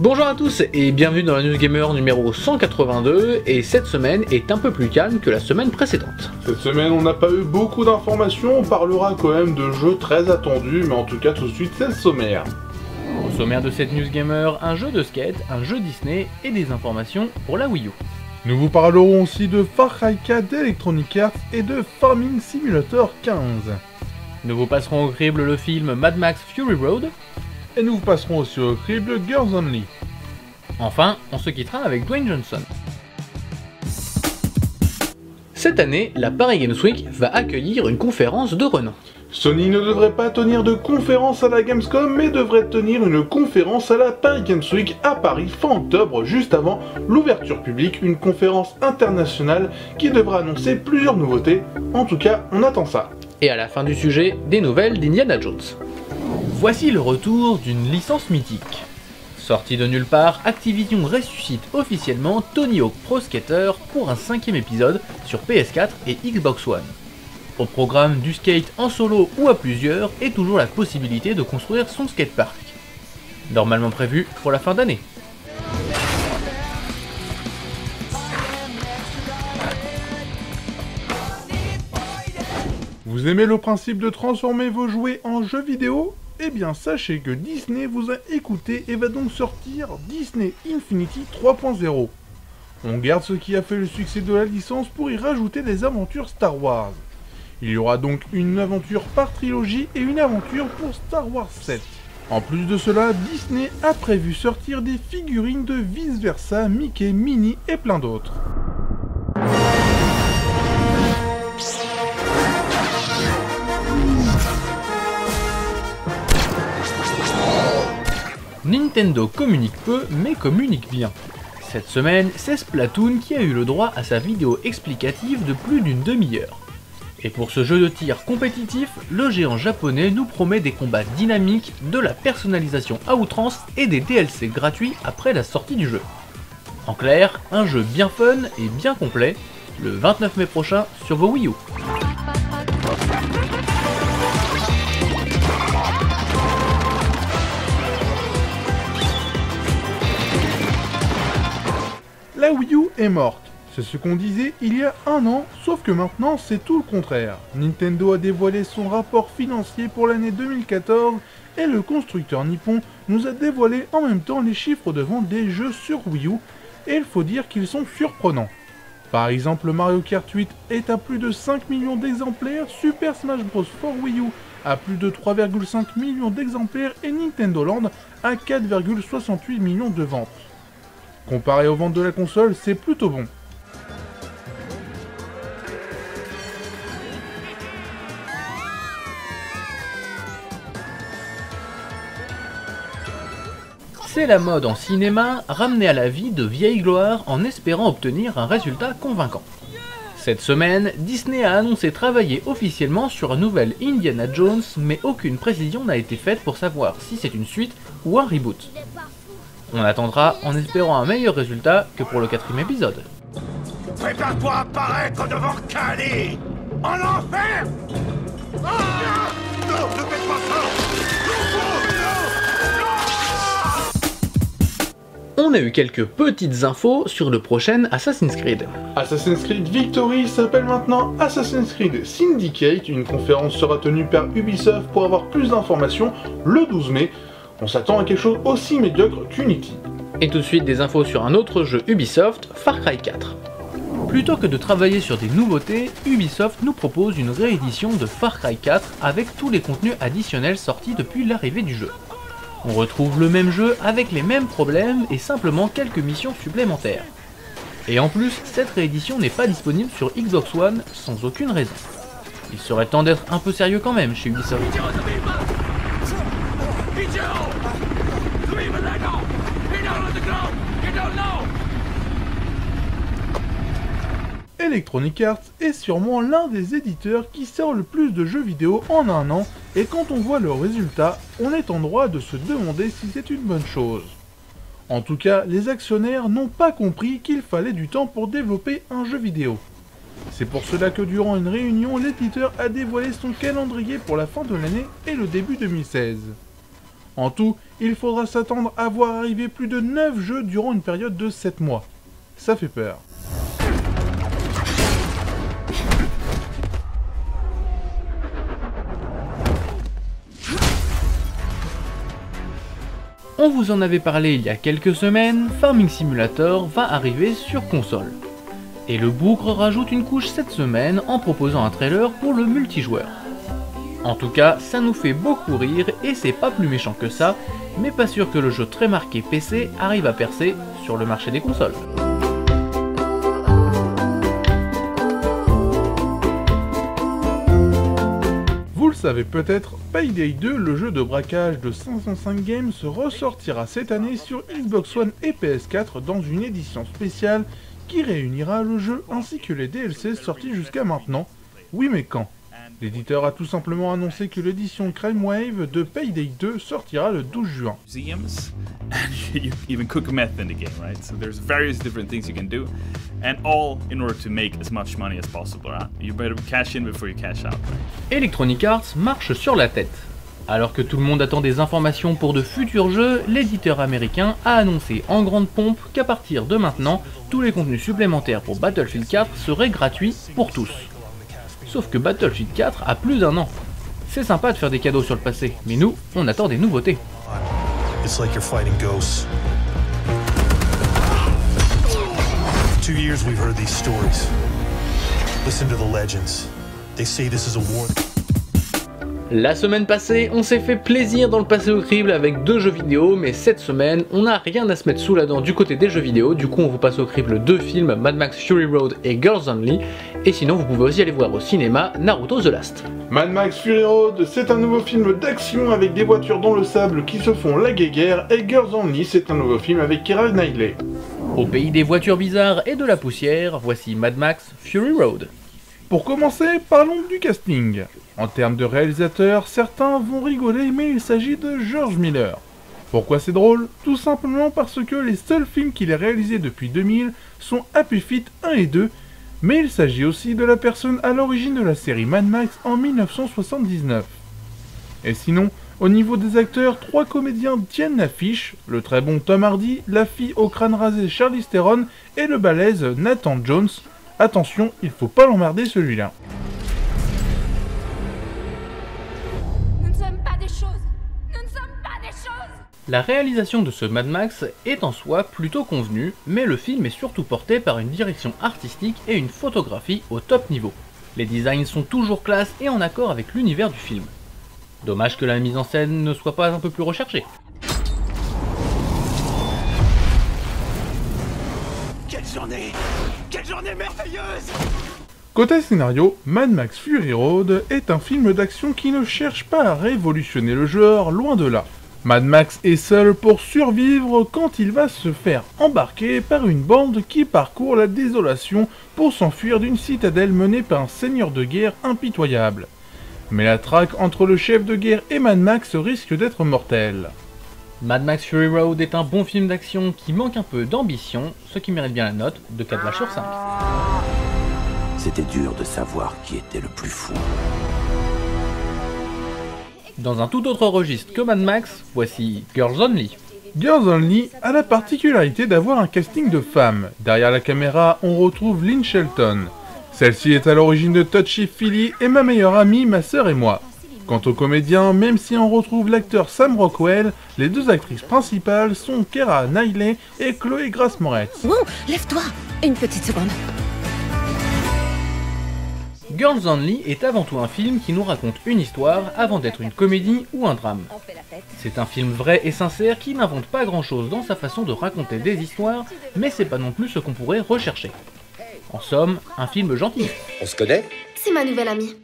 Bonjour à tous et bienvenue dans la News Gamer numéro 182, et cette semaine est un peu plus calme que la semaine précédente. Cette semaine on n'a pas eu beaucoup d'informations, on parlera quand même de jeux très attendus, mais en tout cas tout de suite c'est le sommaire. Au sommaire de cette News Gamer, un jeu de skate, un jeu Disney et des informations pour la Wii U. Nous vous parlerons aussi de Far Cry 4 d'Electronic Arts et de Farming Simulator 15. Nous vous passerons au crible le film Mad Max Fury Road. Et nous vous passerons aussi au crible Girls Only. Enfin, on se quittera avec Dwayne Johnson. Cette année, la Paris Games Week va accueillir une conférence de renom. Sony ne devrait pas tenir de conférence à la Gamescom, mais devrait tenir une conférence à la Paris Games Week à Paris fin octobre, juste avant l'ouverture publique, une conférence internationale qui devra annoncer plusieurs nouveautés. En tout cas, on attend ça. Et à la fin du sujet, des nouvelles d'Indiana Jones. Voici le retour d'une licence mythique. Sorti de nulle part, Activision ressuscite officiellement Tony Hawk Pro Skater pour un 5e épisode sur PS4 et Xbox One. Au programme du skate en solo ou à plusieurs, et toujours la possibilité de construire son skatepark. Normalement prévu pour la fin d'année. Vous aimez le principe de transformer vos jouets en jeux vidéo ? Eh bien sachez que Disney vous a écouté et va donc sortir Disney Infinity 3.0. On garde ce qui a fait le succès de la licence pour y rajouter des aventures Star Wars. Il y aura donc une aventure par trilogie et une aventure pour Star Wars 7. En plus de cela, Disney a prévu sortir des figurines de Vice Versa, Mickey, Minnie et plein d'autres. Nintendo communique peu, mais communique bien. Cette semaine, c'est Splatoon qui a eu le droit à sa vidéo explicative de plus d'une demi-heure. Et pour ce jeu de tir compétitif, le géant japonais nous promet des combats dynamiques, de la personnalisation à outrance et des DLC gratuits après la sortie du jeu. En clair, un jeu bien fun et bien complet, le 29 mai prochain sur vos Wii U. La Wii U est morte. C'est ce qu'on disait il y a un an, sauf que maintenant c'est tout le contraire. Nintendo a dévoilé son rapport financier pour l'année 2014 et le constructeur nippon nous a dévoilé en même temps les chiffres de vente des jeux sur Wii U, et il faut dire qu'ils sont surprenants. Par exemple, Mario Kart 8 est à plus de 5 millions d'exemplaires, Super Smash Bros for Wii U à plus de 3,5 millions d'exemplaires et Nintendo Land à 4,68 millions de ventes. Comparé aux ventes de la console, c'est plutôt bon. C'est la mode en cinéma, ramener à la vie de vieilles gloires en espérant obtenir un résultat convaincant. Cette semaine, Disney a annoncé travailler officiellement sur un nouvel Indiana Jones, mais aucune précision n'a été faite pour savoir si c'est une suite ou un reboot. On attendra en espérant un meilleur résultat que pour le 4e épisode. Prépare-toi à apparaître devant Kali en enfer. Non, ne faites pas ça. On a eu quelques petites infos sur le prochain Assassin's Creed. Assassin's Creed Victory s'appelle maintenant Assassin's Creed Syndicate. Une conférence sera tenue par Ubisoft pour avoir plus d'informations le 12 mai. On s'attend à quelque chose aussi médiocre qu'Unity. Et tout de suite des infos sur un autre jeu Ubisoft, Far Cry 4. Plutôt que de travailler sur des nouveautés, Ubisoft nous propose une réédition de Far Cry 4 avec tous les contenus additionnels sortis depuis l'arrivée du jeu. On retrouve le même jeu avec les mêmes problèmes et simplement quelques missions supplémentaires. Et en plus, cette réédition n'est pas disponible sur Xbox One sans aucune raison. Il serait temps d'être un peu sérieux quand même chez Ubisoft. Electronic Arts est sûrement l'un des éditeurs qui sort le plus de jeux vidéo en un an, et quand on voit leurs résultats, on est en droit de se demander si c'est une bonne chose. En tout cas, les actionnaires n'ont pas compris qu'il fallait du temps pour développer un jeu vidéo. C'est pour cela que durant une réunion, l'éditeur a dévoilé son calendrier pour la fin de l'année et le début 2016. En tout, il faudra s'attendre à voir arriver plus de 9 jeux durant une période de 7 mois. Ça fait peur. On vous en avait parlé il y a quelques semaines, Farming Simulator va arriver sur console. Et le bougre rajoute une couche cette semaine en proposant un trailer pour le multijoueur. En tout cas, ça nous fait beaucoup rire et c'est pas plus méchant que ça, mais pas sûr que le jeu très marqué PC arrive à percer sur le marché des consoles. Vous le savez peut-être, Payday 2, le jeu de braquage de 505 Games, ressortira cette année sur Xbox One et PS4 dans une édition spéciale qui réunira le jeu ainsi que les DLC sortis jusqu'à maintenant. Oui, mais quand? L'éditeur a tout simplement annoncé que l'édition Crime Wave de Payday 2 sortira le 12 juin. Museums, and you even cook meth in the game, right? So there's various different things you can do, and all in order to make as much money as possible. Right? You better cash in before you cash out. Electronic Arts marche sur la tête. Alors que tout le monde attend des informations pour de futurs jeux, l'éditeur américain a annoncé en grande pompe qu'à partir de maintenant, tous les contenus supplémentaires pour Battlefield 4 seraient gratuits pour tous. Sauf que Battlefield 4 a plus d'1 an. C'est sympa de faire des cadeaux sur le passé, mais nous, on attend des nouveautés. It's like you're fighting ghosts. For 2 years we've heard these stories. Listen to the legends. They say this is a war. La semaine passée, on s'est fait plaisir dans le passé au crible avec 2 jeux vidéo, mais cette semaine, on n'a rien à se mettre sous la dent du côté des jeux vidéo, du coup on vous passe au crible 2 films, Mad Max Fury Road et Girls Only, et sinon vous pouvez aussi aller voir au cinéma Naruto The Last. Mad Max Fury Road, c'est un nouveau film d'action avec des voitures dans le sable qui se font la guéguerre, et Girls Only, c'est un nouveau film avec Keira Knightley. Au pays des voitures bizarres et de la poussière, voici Mad Max Fury Road. Pour commencer, parlons du casting. En termes de réalisateurs, certains vont rigoler, mais il s'agit de George Miller. Pourquoi c'est drôle? Tout simplement parce que les seuls films qu'il a réalisés depuis 2000 sont Happy Feet 1 et 2, mais il s'agit aussi de la personne à l'origine de la série Mad Max en 1979. Et sinon, au niveau des acteurs, 3 comédiens tiennent l'affiche, le très bon Tom Hardy, la fille au crâne rasé Charlize Theron et le balèze Nathan Jones. Attention, il faut pas l'emmerder celui-là. La réalisation de ce Mad Max est en soi plutôt convenue, mais le film est surtout porté par une direction artistique et une photographie au top niveau. Les designs sont toujours classe et en accord avec l'univers du film. Dommage que la mise en scène ne soit pas un peu plus recherchée. Quelle journée merveilleuse! Côté scénario, Mad Max Fury Road est un film d'action qui ne cherche pas à révolutionner le genre, loin de là. Mad Max est seul pour survivre quand il va se faire embarquer par une bande qui parcourt la désolation pour s'enfuir d'une citadelle menée par un seigneur de guerre impitoyable. Mais la traque entre le chef de guerre et Mad Max risque d'être mortelle. Mad Max Fury Road est un bon film d'action qui manque un peu d'ambition, ce qui mérite bien la note de 4 vaches sur 5. C'était dur de savoir qui était le plus fou. Dans un tout autre registre que Mad Max, voici Girls Only. Girls Only a la particularité d'avoir un casting de femmes. Derrière la caméra, on retrouve Lynn Shelton. Celle-ci est à l'origine de Touchy Philly et ma meilleure amie, ma sœur et moi. Quant aux comédiens, même si on retrouve l'acteur Sam Rockwell, les 2 actrices principales sont Keira Knightley et Chloé Grace Moretz. Wow, lève-toi! Une petite seconde. Girls Only est avant tout un film qui nous raconte une histoire avant d'être une comédie ou un drame. C'est un film vrai et sincère qui n'invente pas grand chose dans sa façon de raconter des histoires, mais c'est pas non plus ce qu'on pourrait rechercher. En somme, un film gentil. On se connaît? C'est ma nouvelle amie.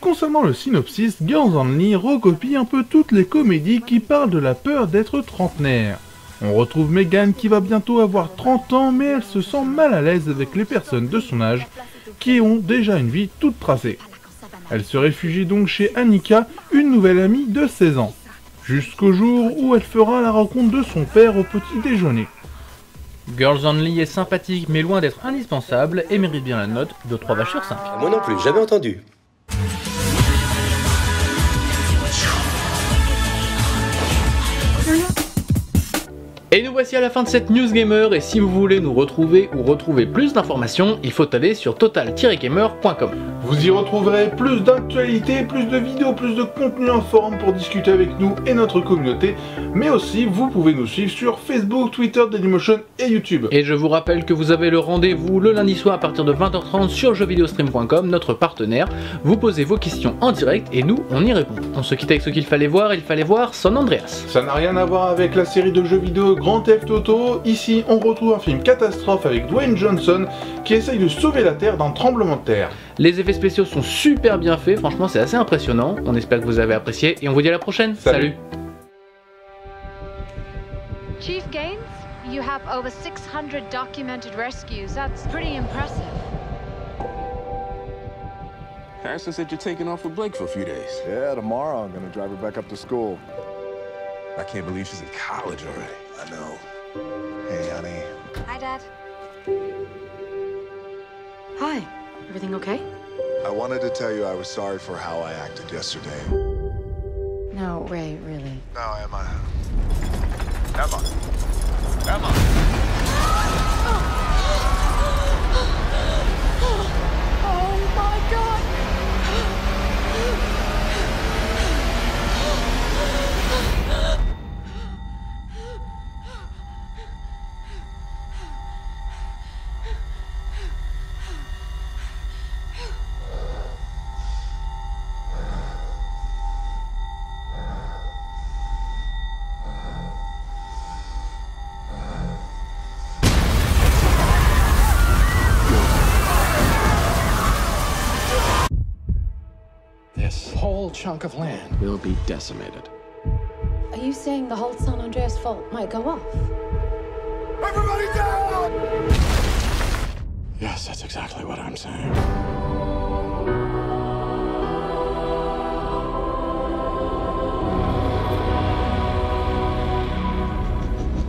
Concernant le synopsis, Girls Only recopie un peu toutes les comédies qui parlent de la peur d'être trentenaire. On retrouve Megan qui va bientôt avoir 30 ans, mais elle se sent mal à l'aise avec les personnes de son âge, qui ont déjà une vie toute tracée. Elle se réfugie donc chez Annika, une nouvelle amie de 16 ans, jusqu'au jour où elle fera la rencontre de son père au petit déjeuner. Girls Only est sympathique mais loin d'être indispensable et mérite bien la note de 3 vaches sur 5. Moi non plus, jamais entendu. Et nous voici à la fin de cette News Gamer, et si vous voulez nous retrouver ou retrouver plus d'informations, il faut aller sur total-gamer.com. Vous y retrouverez plus d'actualités, plus de vidéos, plus de contenu en forum pour discuter avec nous et notre communauté, mais aussi vous pouvez nous suivre sur Facebook, Twitter, Dailymotion et YouTube. Et je vous rappelle que vous avez le rendez-vous le lundi soir à partir de 20h30 sur jeuxvideostream.com, notre partenaire. Vous posez vos questions en direct et nous on y répond. On se quitte avec ce qu'il fallait voir, il fallait voir San Andreas. Ça n'a rien à voir avec la série de jeux vidéo Grand Theft Auto. Ici on retrouve un film catastrophe avec Dwayne Johnson qui essaye de sauver la Terre d'un tremblement de terre. Les effets spéciaux sont super bien faits, franchement c'est assez impressionnant. On espère que vous avez apprécié et on vous dit à la prochaine. Salut. Chief Gaines, you have over 600 documented rescues. That's pretty impressive. Harrison said you're taking off with Blake for a few days. Yeah, tomorrow I'm gonna drive her back up to school. I can't believe she's in college already. I know. Hey, honey. Hi, Dad. Hi. Everything okay? I wanted to tell you I was sorry for how I acted yesterday. No, Ray, really. No, Emma. Emma. Emma! Oh my God! This whole chunk of land will be decimated. Are you saying the whole San Andreas fault might go off? Everybody down! Yes, that's exactly what I'm saying.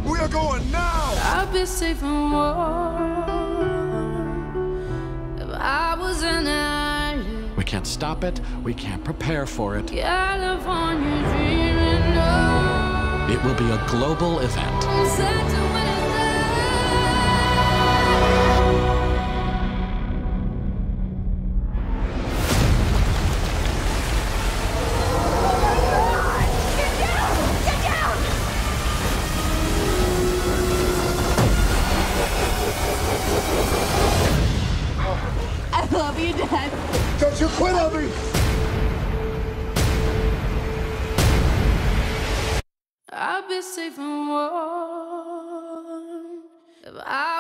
We are going now! I'd be safe and warm if I was an island. We can't stop it. We can't prepare for it. California dreaming of. It will be a global event. Set to when it's I love you, Dad. Don't you quit on me! I'll be safe and warm if I